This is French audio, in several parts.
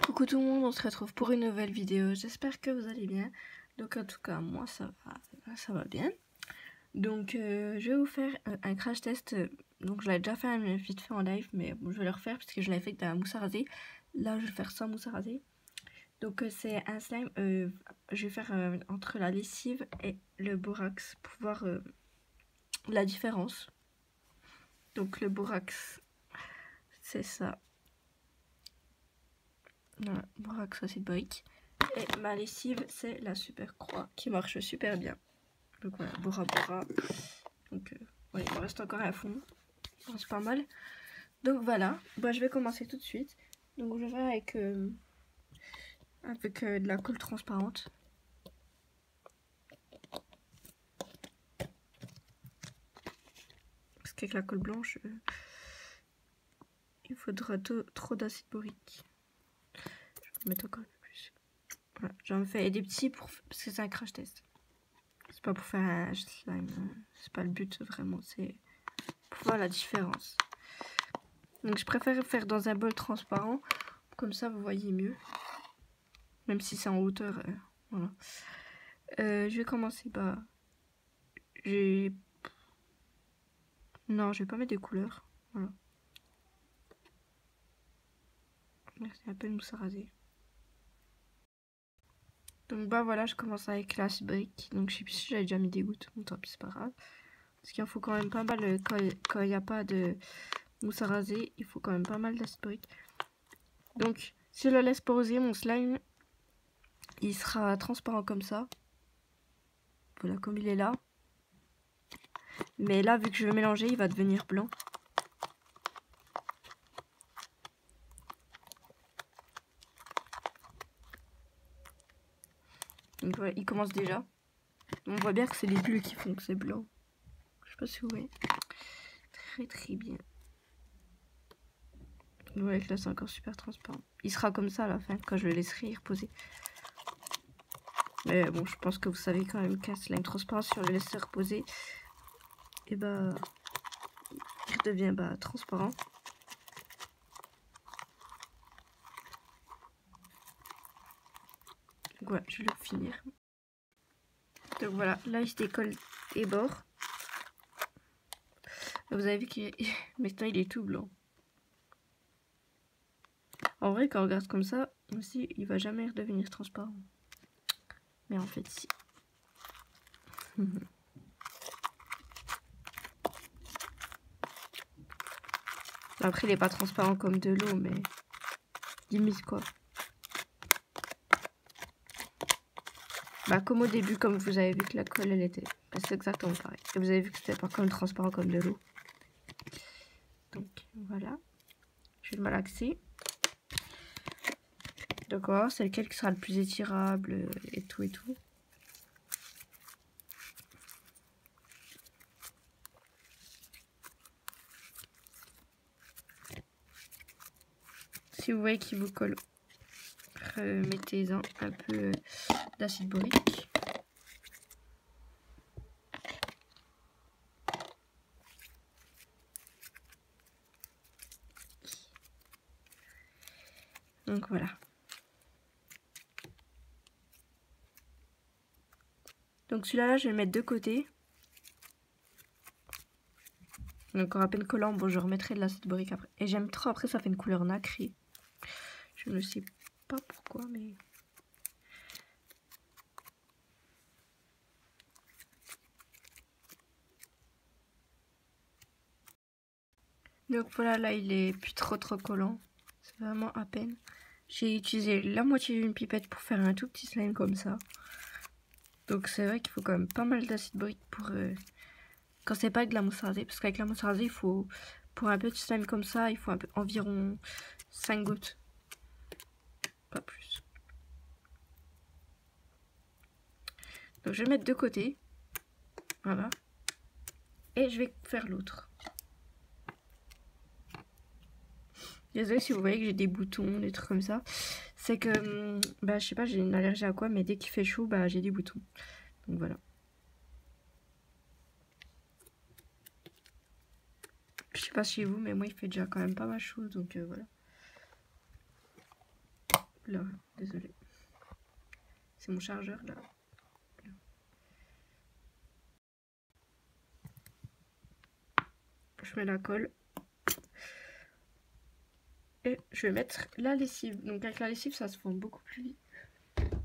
Coucou tout le monde, on se retrouve pour une nouvelle vidéo. J'espère que vous allez bien. Donc en tout cas, moi ça va bien. Donc je vais vous faire un crash test. Donc je l'ai déjà fait vite fait en live, mais bon, je vais le refaire parce que je l'ai fait avec de la mousse à raser. Là je vais le faire sans mousse à raser. Donc c'est un slime, je vais faire entre la lessive et le borax pour voir la différence. Donc le borax, c'est ça. Voilà, borax acide borique. Et ma lessive, c'est la Super Croix qui marche super bien. Donc voilà, Bora Bora. Donc ouais, il me reste encore un fond. C'est pas mal. Donc voilà, bah, je vais commencer tout de suite. Donc je vais faire avec de la colle transparente. Parce qu'avec la colle blanche, il faudra trop d'acide borique. Je vais mettre encore un peu plus. Voilà, j'en fais des petits parce que c'est un crash test. C'est pas pour faire un slime, c'est pas le but vraiment, c'est pour voir la différence. Donc je préfère faire dans un bol transparent, comme ça vous voyez mieux. Même si c'est en hauteur, voilà. Je vais commencer par... Non, je vais pas mettre des couleurs, voilà. Merci, un peu de mousse à raser. Donc bah voilà, je commence avec l'acide brique. Donc je sais plus si j'avais déjà mis des gouttes, bon tant pis c'est pas grave. Parce qu'il en faut quand même pas mal, quand il n'y a pas de mousse à raser, il faut quand même pas mal d'acide brique. Donc si je le laisse poser, mon slime, il sera transparent comme ça. Voilà, comme il est là. Mais là, vu que je vais mélanger, il va devenir blanc. Donc voilà, il commence déjà. On voit bien que c'est les bulles qui font que c'est blanc. Je sais pas si vous voyez. Très bien. Vous voyez que là, c'est encore super transparent. Il sera comme ça à la fin, quand je le laisserai reposer. Mais bon, je pense que vous savez quand même qu'un slime transparent, si on le laisse reposer, et bah, il redevient transparent. Donc voilà, je vais le finir. Donc voilà, là, je décolle les bords. Vous avez vu que maintenant, il est tout blanc. En vrai, quand on regarde comme ça, aussi, il va jamais redevenir transparent. Mais en fait, si. Après, il est pas transparent comme de l'eau, mais limite quoi. Bah, comme au début, comme vous avez vu que la colle, elle était... Bah, c'est exactement pareil. Et vous avez vu que c'était pas comme transparent comme de l'eau. Donc, voilà. Je vais le malaxer. D'accord, c'est lequel qui sera le plus étirable et tout et tout. Si vous voyez qu'il vous colle, remettez-en un peu d'acide borique. Donc voilà. Donc celui-là, je vais le mettre de côté. Donc encore à peine collant, bon je remettrai de l'acide borique après. Et j'aime trop, après ça fait une couleur nacrée. Je ne sais pas pourquoi, mais... Donc voilà, là il est plus trop collant. C'est vraiment à peine. J'ai utilisé la moitié d'une pipette pour faire un tout petit slime comme ça. Donc c'est vrai qu'il faut quand même pas mal d'acide borique pour... quand c'est pas avec de la mousse à raser. Parce qu'avec la mousse à raser, il faut... Pour un petit slime comme ça, il faut environ 5 gouttes. Pas plus. Donc je vais mettre de côté. Voilà. Et je vais faire l'autre. Désolée si vous voyez que j'ai des boutons, des trucs comme ça. C'est que, je sais pas, j'ai une allergie à quoi, mais dès qu'il fait chaud, j'ai des boutons. Donc voilà. Je sais pas chez vous, mais moi il fait déjà quand même pas mal chaud, donc voilà. Là, désolé. C'est mon chargeur là. Je mets la colle. Et je vais mettre la lessive. Donc avec la lessive, ça se fond beaucoup plus vite.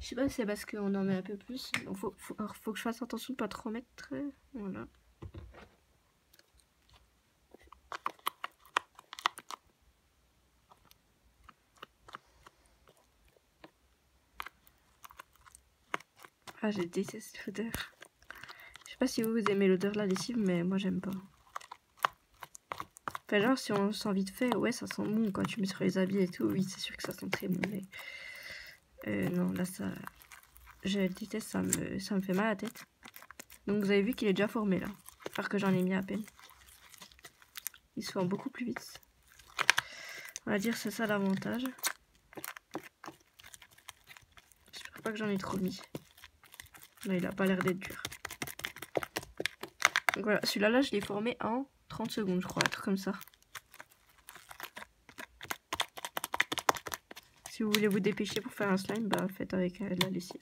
Je sais pas si c'est parce qu'on en met un peu plus. Donc faut que je fasse attention de pas trop mettre. Voilà. Ah, j'ai détesté cette odeur. Je sais pas si vous aimez l'odeur de la lessive, mais moi j'aime pas. Enfin, genre, si on sent vite fait, ouais, ça sent bon quand tu mets sur les habits et tout. Oui, c'est sûr que ça sent très bon, mais non, là, ça. Je déteste, ça me fait mal à la tête. Donc, vous avez vu qu'il est déjà formé là. Alors que j'en ai mis à peine. Il se forme beaucoup plus vite. On va dire c'est ça l'avantage. J'espère pas que j'en ai trop mis. Là, il a pas l'air d'être dur. Donc voilà, celui-là, là, je l'ai formé en 30 secondes, je crois, un truc comme ça. Si vous voulez vous dépêcher pour faire un slime, bah faites avec la lessive.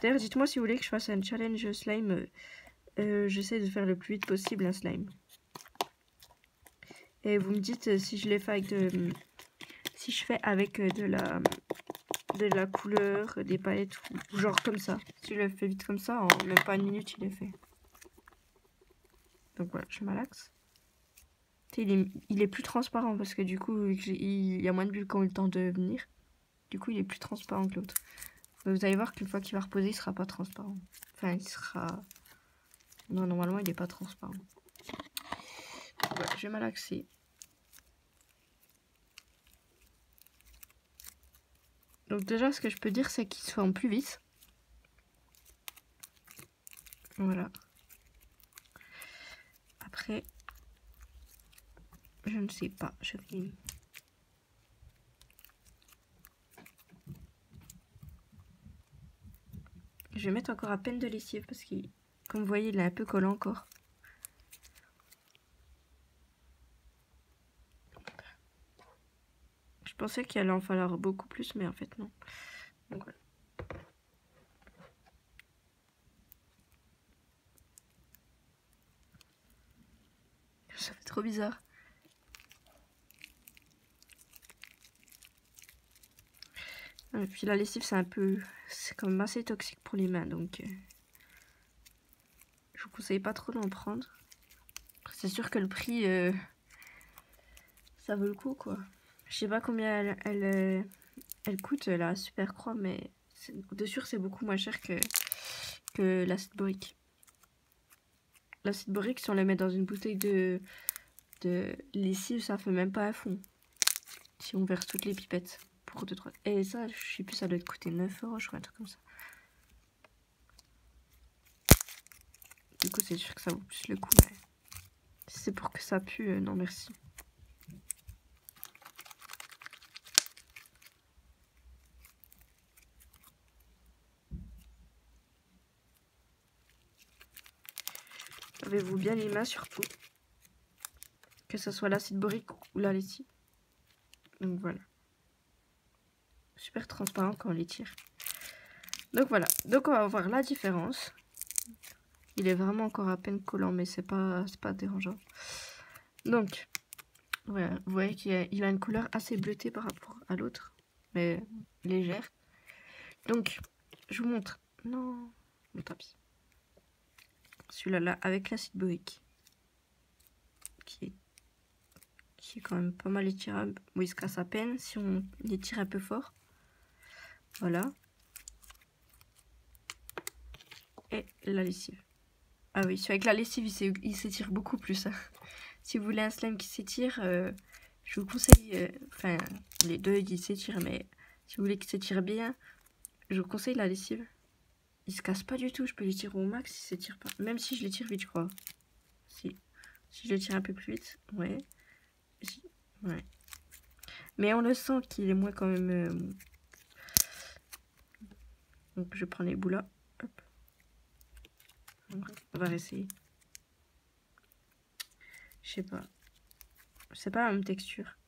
D'ailleurs, dites-moi si vous voulez que je fasse un challenge slime. J'essaie de faire le plus vite possible un slime. Et vous me dites si je l'ai fait avec si je fais avec de la couleur, des palettes, ou genre comme ça. Si je le fais vite comme ça, en même pas une minute, il est fait. Donc voilà, je malaxe. Il est plus transparent parce que du coup, il y a moins de bulles qui ont eu le temps de venir. Du coup, il est plus transparent que l'autre. Vous allez voir qu'une fois qu'il va reposer, il sera pas transparent. Enfin, il sera... Non, normalement, il n'est pas transparent. Voilà, je vais malaxer. Donc déjà, ce que je peux dire, c'est qu'il se forme plus vite. Voilà. Après, je ne sais pas. Je vais mettre encore à peine de lessive parce que, comme vous voyez, il est un peu collant encore. Je pensais qu'il allait en falloir beaucoup plus, mais en fait, non. Donc voilà. Ça fait trop bizarre. Et puis la lessive, c'est quand même assez toxique pour les mains, donc je vous conseille pas trop d'en prendre. C'est sûr que le prix, ça vaut le coup, quoi. Je sais pas combien elle coûte, la Super Croix, mais de sûr c'est beaucoup moins cher que l'acide borique. L'acide borique, si on la met dans une bouteille de lessive, ça fait même pas un fond. Si on verse toutes les pipettes pour 2-3. Et ça, je sais plus, ça doit coûter 9 €, je crois, un truc comme ça. Du coup, c'est sûr que ça vaut plus le coup, mais si c'est pour que ça pue, non merci. Lavez-vous bien les mains surtout. Que ce soit l'acide borique ou la lessive. Donc voilà. Super transparent quand on les tire. Donc voilà. Donc on va voir la différence. Il est vraiment encore à peine collant, mais c'est pas dérangeant. Donc, voilà. Vous voyez qu'il a une couleur assez bleutée par rapport à l'autre. Mais légère. Donc, je vous montre. Non. Bon, tant pis. Celui-là, là, avec l'acide borique. Qui est quand même pas mal étirable. Bon, il se casse à peine si on l'étire un peu fort. Voilà. Et la lessive. Ah oui, celui avec la lessive, il s'étire beaucoup plus. Si vous voulez un slime qui s'étire, je vous conseille... Enfin, les deux, ils s'étirent, mais si vous voulez qu'il s'étire bien, je vous conseille la lessive. Il se casse pas du tout, je peux l'étirer au max, il s'étire pas. Même si je l'étire vite, je crois. Si je l'étire un peu plus vite, ouais. Ouais. Mais on le sent qu'il est moins quand même... Donc je prends les bouts là. Hop. On va réessayer. Je sais pas. C'est pas la même texture.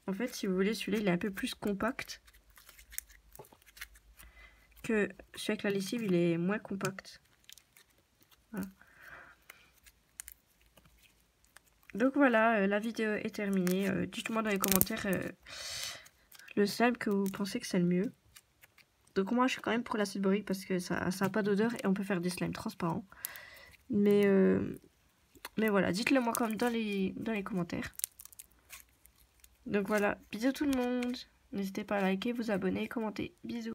En fait, si vous voulez, celui-là, il est un peu plus compact que celui avec la lessive, il est moins compact. Voilà. Donc voilà, la vidéo est terminée. Dites-moi dans les commentaires le slime que vous pensez que c'est le mieux. Donc moi, je suis quand même pour l'acide borique parce que ça a pas d'odeur et on peut faire des slimes transparents. Mais voilà, dites-le moi comme dans les commentaires. Donc voilà, bisous tout le monde. N'hésitez pas à liker, vous abonner, commenter. Bisous.